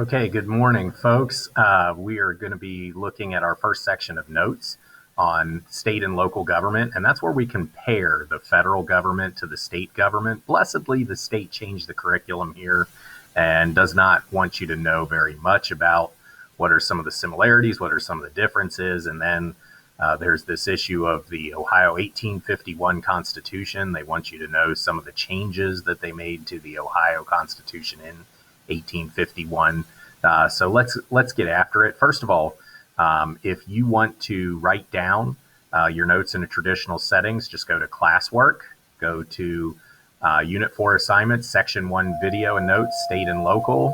Okay, good morning, folks. We are going to be looking at our first section of notes on state and local government, and that's where we compare the federal government to the state government. Blessedly, the state changed the curriculum here and does not want you to know very much about what are some of the similarities, what are some of the differences, and then there's this issue of the Ohio 1851 Constitution. They want you to know some of the changes that they made to the Ohio Constitution in 1851. So let's get after it. First of all, if you want to write down your notes in a traditional settings, just go to classwork, go to Unit 4 assignments, Section 1 video and notes, state and local,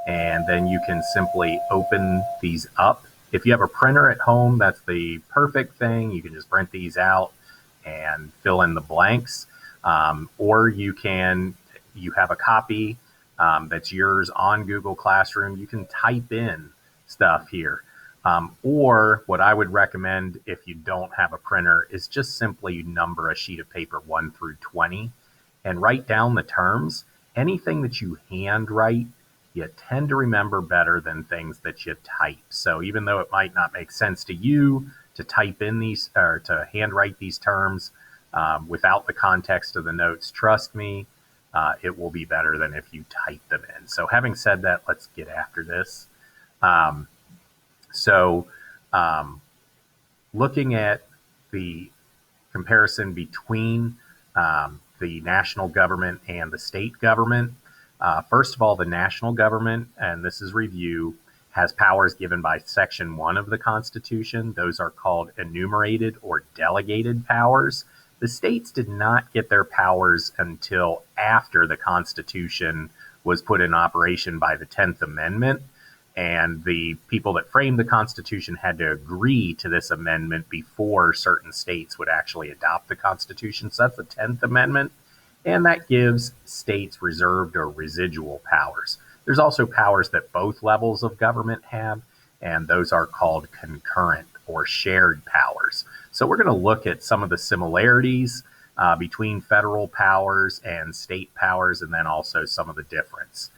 and then you can simply open these up. If you have a printer at home, that's the perfect thing. You can just print these out and fill in the blanks. Or you have a copy that's yours on Google Classroom. You can type in stuff here. Or what I would recommend if you don't have a printer is just simply number a sheet of paper 1 through 20 and write down the terms. Anything that you handwrite, you tend to remember better than things that you type. So even though it might not make sense to you to type in these or to handwrite these terms without the context of the notes, trust me, it will be better than if you type them in. So having said that, let's get after this. Looking at the comparison between the national government and the state government, first of all, the national government, and this is review, has powers given by Section 1 of the Constitution. Those are called enumerated or delegated powers. The states did not get their powers until after the Constitution was put in operation by the 10th Amendment, and the people that framed the Constitution had to agree to this amendment before certain states would actually adopt the Constitution. So that's the 10th Amendment. And that gives states reserved or residual powers. There's also powers that both levels of government have, and those are called concurrent or shared powers. So we're going to look at some of the similarities between federal powers and state powers, and then also some of the difference.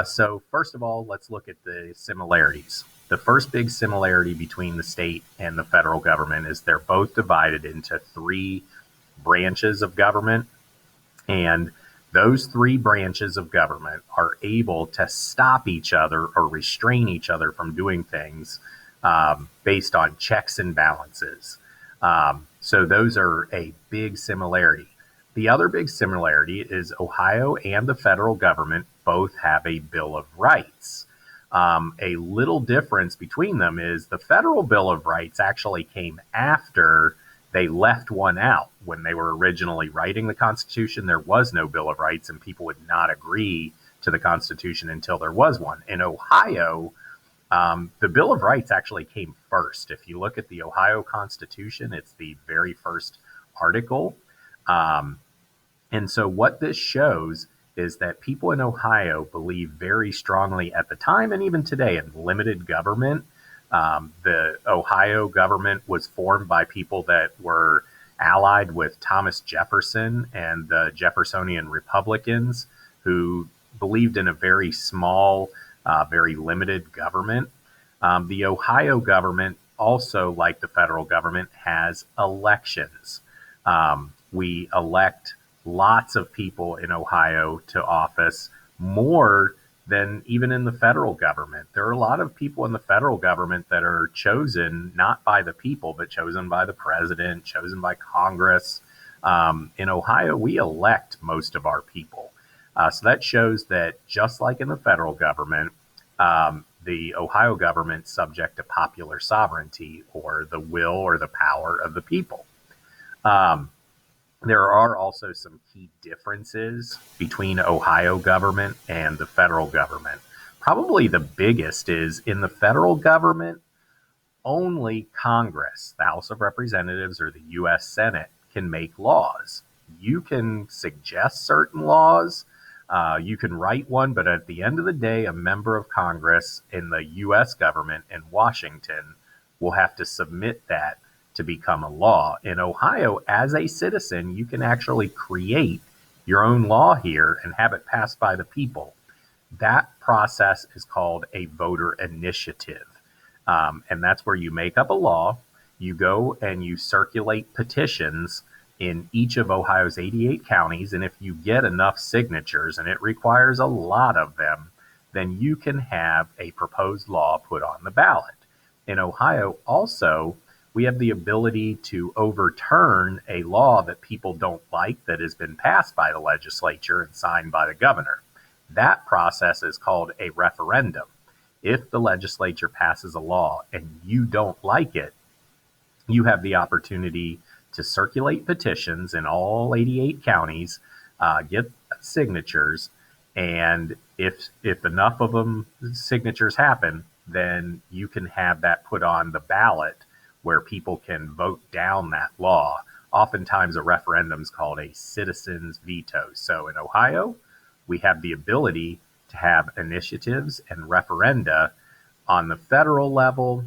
So first of all, let's look at the similarities. The first big similarity between the state and the federal government is they're both divided into 3 branches of government. And those 3 branches of government are able to stop each other or restrain each other from doing things based on checks and balances. So those are a big similarity. The other big similarity is Ohio and the federal government both have a Bill of Rights. A little difference between them is the federal Bill of Rights actually came after they left one out. When they were originally writing the Constitution, there was no Bill of Rights, and people would not agree to the Constitution until there was one. In Ohio, the Bill of Rights actually came first. If you look at the Ohio Constitution, it's the very first article. And so what this shows is that people in Ohio believe very strongly at the time and even today in limited government. The Ohio government was formed by people that were allied with Thomas Jefferson and the Jeffersonian Republicans, who believed in a very small, very limited government. The Ohio government, also like the federal government, has elections. We elect lots of people in Ohio to office, more than even in the federal government. There are a lot of people in the federal government that are chosen not by the people, but chosen by the president, chosen by Congress. In Ohio, we elect most of our people. So that shows that just like in the federal government, the Ohio government's subject to popular sovereignty, or the will or the power of the people. There are also some key differences between Ohio government and the federal government. Probably the biggest is in the federal government, only Congress, the House of Representatives or the U.S. Senate, can make laws. You can suggest certain laws, you can write one, but at the end of the day, a member of Congress in the U.S. government in Washington will have to submit that to become a law. In Ohio, as a citizen, you can actually create your own law here and have it passed by the people. That process is called a voter initiative. And that's where you make up a law, you go and you circulate petitions in each of Ohio's 88 counties. And if you get enough signatures, and it requires a lot of them, then you can have a proposed law put on the ballot. In Ohio, also, we have the ability to overturn a law that people don't like that has been passed by the legislature and signed by the governor. That process is called a referendum. If the legislature passes a law and you don't like it, you have the opportunity to circulate petitions in all 88 counties, get signatures, and if enough of them signatures happen, then you can have that put on the ballot where people can vote down that law. Oftentimes, a referendum is called a citizen's veto. So in Ohio, we have the ability to have initiatives and referenda. On the federal level,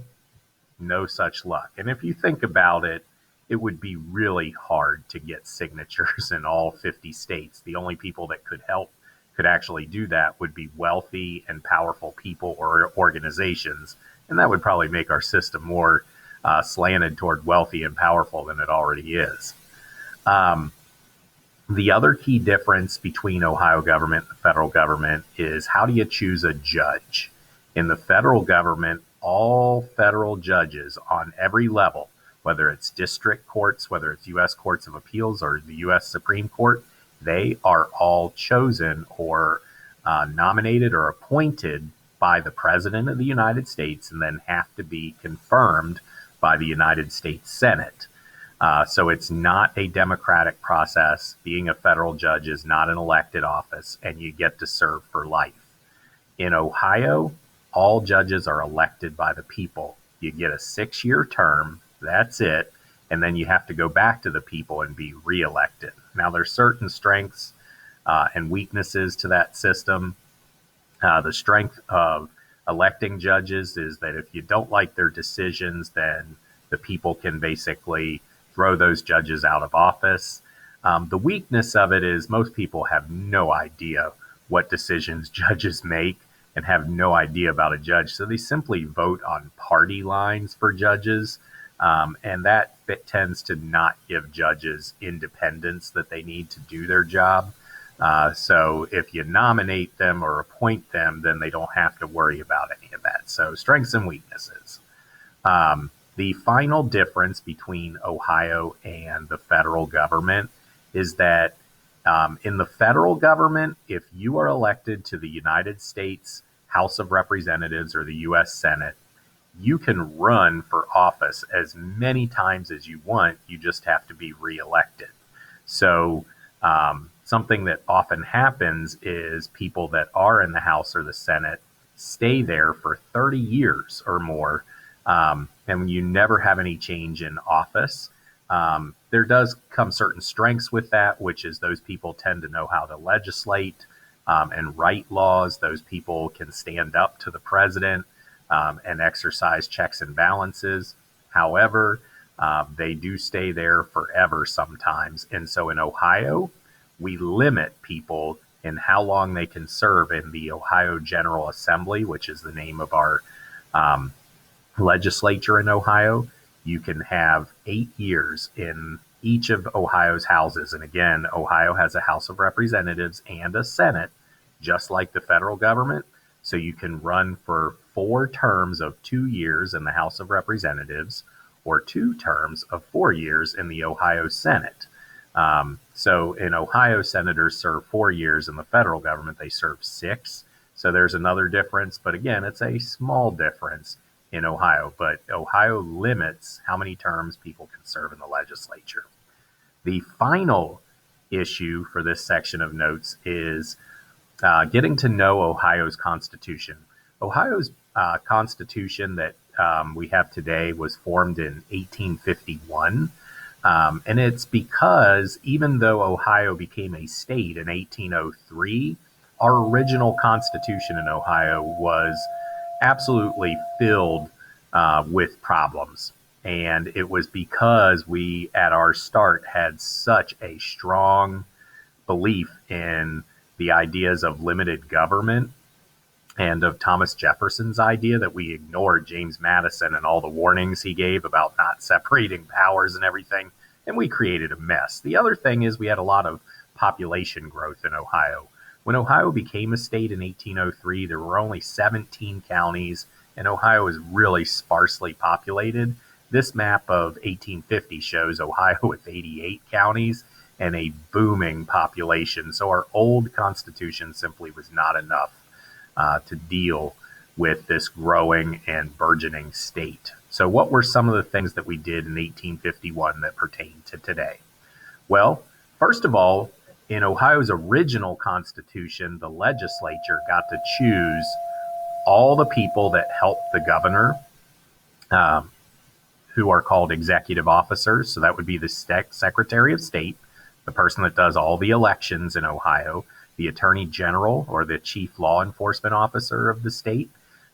no such luck. And if you think about it, it would be really hard to get signatures in all 50 states. The only people that could actually do that would be wealthy and powerful people or organizations. And that would probably make our system more slanted toward wealthy and powerful than it already is. The other key difference between Ohio government and the federal government is, how do you choose a judge? In the federal government, all federal judges on every level, whether it's district courts, whether it's U.S. Courts of Appeals or the U.S. Supreme Court, they are all chosen or nominated or appointed by the President of the United States and then have to be confirmed by the United States Senate. So it's not a democratic process. Being a federal judge is not an elected office, and you get to serve for life. In Ohio, all judges are elected by the people. You get a 6-year term, that's it, and then you have to go back to the people and be reelected. Now, there's certain strengths and weaknesses to that system. The strength of electing judges is that if you don't like their decisions, then the people can basically throw those judges out of office. The weakness of it is most people have no idea what decisions judges make and have no idea about a judge. So they simply vote on party lines for judges. And that tends to not give judges independence that they need to do their job. So if you nominate them or appoint them, then they don't have to worry about any of that. So strengths and weaknesses. The final difference between Ohio and the federal government is that in the federal government, if you are elected to the United States House of Representatives or the U.S. Senate, you can run for office as many times as you want. You just have to be reelected. So something that often happens is people that are in the House or the Senate stay there for 30 years or more. And you never have any change in office. There does come certain strengths with that, which is those people tend to know how to legislate and write laws. Those people can stand up to the president and exercise checks and balances. However, they do stay there forever sometimes. And so in Ohio, we limit people in how long they can serve in the Ohio General Assembly, which is the name of our legislature in Ohio. You can have 8 years in each of Ohio's houses. And again, Ohio has a House of Representatives and a Senate, just like the federal government. So you can run for 4 terms of 2 years in the House of Representatives or 2 terms of 4 years in the Ohio Senate. So in Ohio, senators serve 4 years. In the federal government, they serve 6. So there's another difference. But again, it's a small difference in Ohio. But Ohio limits how many terms people can serve in the legislature. The final issue for this section of notes is getting to know Ohio's Constitution. Ohio's Constitution that we have today was formed in 1851. And it's because even though Ohio became a state in 1803, our original Constitution in Ohio was absolutely filled with problems. And it was because we, at our start, had such a strong belief in the ideas of limited government and of Thomas Jefferson's idea that we ignored James Madison and all the warnings he gave about not separating powers and everything, and we created a mess. The other thing is we had a lot of population growth in Ohio. When Ohio became a state in 1803, there were only 17 counties, and Ohio is really sparsely populated. This map of 1850 shows Ohio with 88 counties and a booming population. So our old Constitution simply was not enough to deal with this growing and burgeoning state. So, what were some of the things that we did in 1851 that pertain to today? Well, first of all, in Ohio's original Constitution, the legislature got to choose all the people that helped the governor, um, who are called executive officers. So that would be the Secretary of State, the person that does all the elections in Ohio, the Attorney General or the Chief Law Enforcement Officer of the state,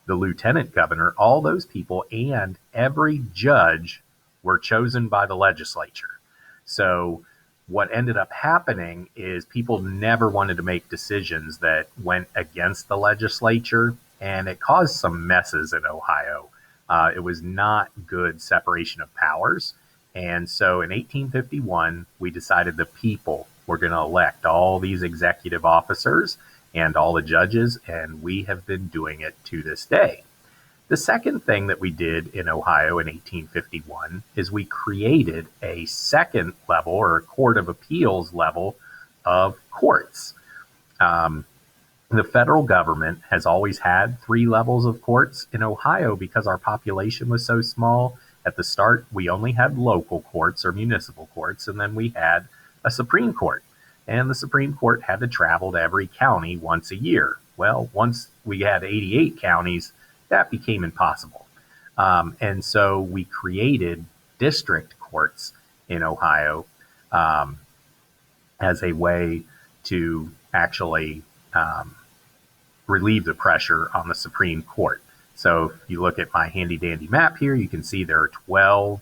the Lieutenant Governor, all those people, and every judge were chosen by the legislature. So what ended up happening is people never wanted to make decisions that went against the legislature, and it caused some messes in Ohio. It was not good separation of powers. And so in 1851, we decided the people were going to elect all these executive officers and all the judges, and we have been doing it to this day. The second thing that we did in Ohio in 1851 is we created a second level or a court of appeals level of courts. The federal government has always had 3 levels of courts. In Ohio, because our population was so small, at the start, we only had local courts or municipal courts, and then we had a Supreme Court. And the Supreme Court had to travel to every county once a year. Well, once we had 88 counties, that became impossible. And so we created district courts in Ohio as a way to actually relieve the pressure on the Supreme Court. So if you look at my handy dandy map here, you can see there are 12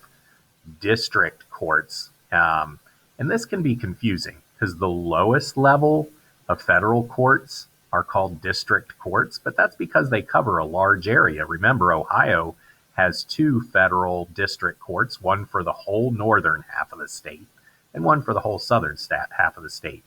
district courts. And this can be confusing because the lowest level of federal courts are called district courts, but that's because they cover a large area. Remember, Ohio has 2 federal district courts, one for the whole northern half of the state and one for the whole southern half of the state.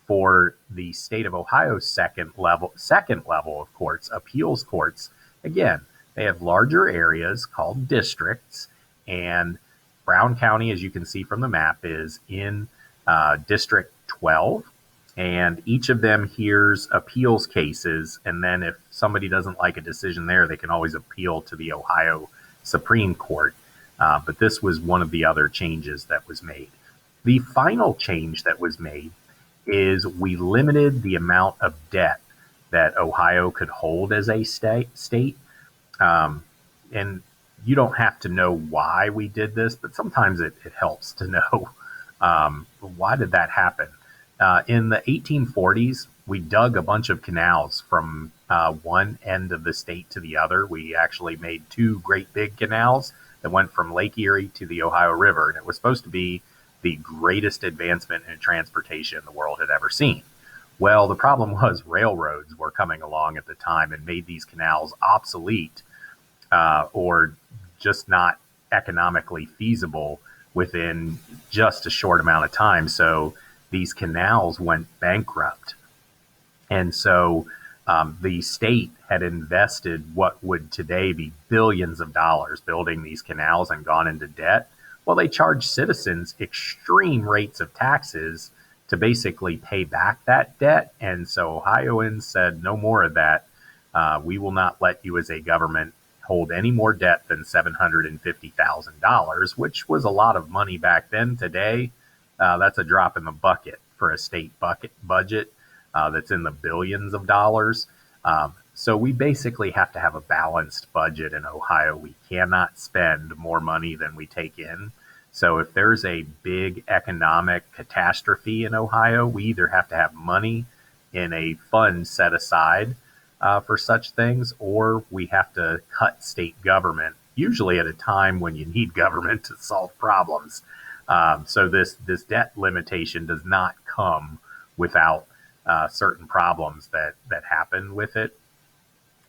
For the state of Ohio's second level of courts, appeals courts, again, they have larger areas called districts, and Brown County, as you can see from the map, is in District 12, and each of them hears appeals cases, and then if somebody doesn't like a decision there, they can always appeal to the Ohio Supreme Court. But this was one of the other changes that was made. The final change that was made is we limited the amount of debt that Ohio could hold as a state. And you don't have to know why we did this, but sometimes it helps to know why did that happen. In the 1840s, we dug a bunch of canals from one end of the state to the other. We actually made 2 great big canals that went from Lake Erie to the Ohio River, and it was supposed to be the greatest advancement in transportation the world had ever seen. Well, the problem was railroads were coming along at the time and made these canals obsolete or just not economically feasible within just a short amount of time. So these canals went bankrupt. And so the state had invested what would today be billions of dollars building these canals and gone into debt. Well, they charged citizens extreme rates of taxes to basically pay back that debt. And so Ohioans said, no more of that. We will not let you as a government hold any more debt than $750,000, which was a lot of money back then. Today, that's a drop in the bucket for a state budget that's in the billions of dollars. So we basically have to have a balanced budget in Ohio. We cannot spend more money than we take in. So if there's a big economic catastrophe in Ohio, we either have to have money in a fund set aside for such things, or we have to cut state government, usually at a time when you need government to solve problems. So this debt limitation does not come without certain problems that happen with it.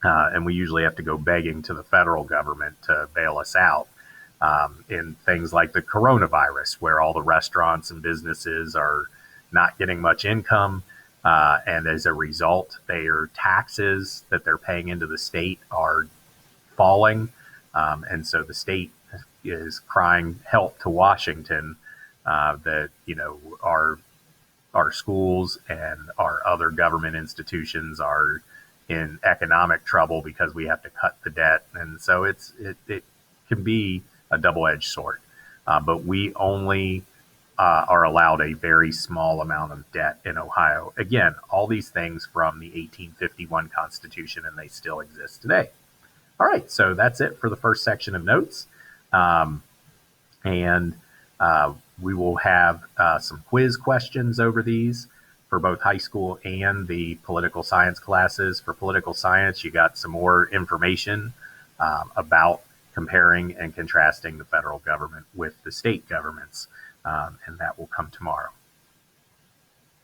and we usually have to go begging to the federal government to bail us out. In things like the coronavirus, where all the restaurants and businesses are not getting much income, and as a result, their taxes that they're paying into the state are falling, and so the state is crying help to Washington, that our schools and our other government institutions are in economic trouble because we have to cut the debt, and so it can be a double-edged sword. But we only are allowed a very small amount of debt in Ohio. Again, all these things from the 1851 Constitution, and they still exist today. All right, so that's it for the first section of notes. And we will have some quiz questions over these for both high school and the political science classes. For political science, you got some more information about comparing and contrasting the federal government with the state governments, and that will come tomorrow.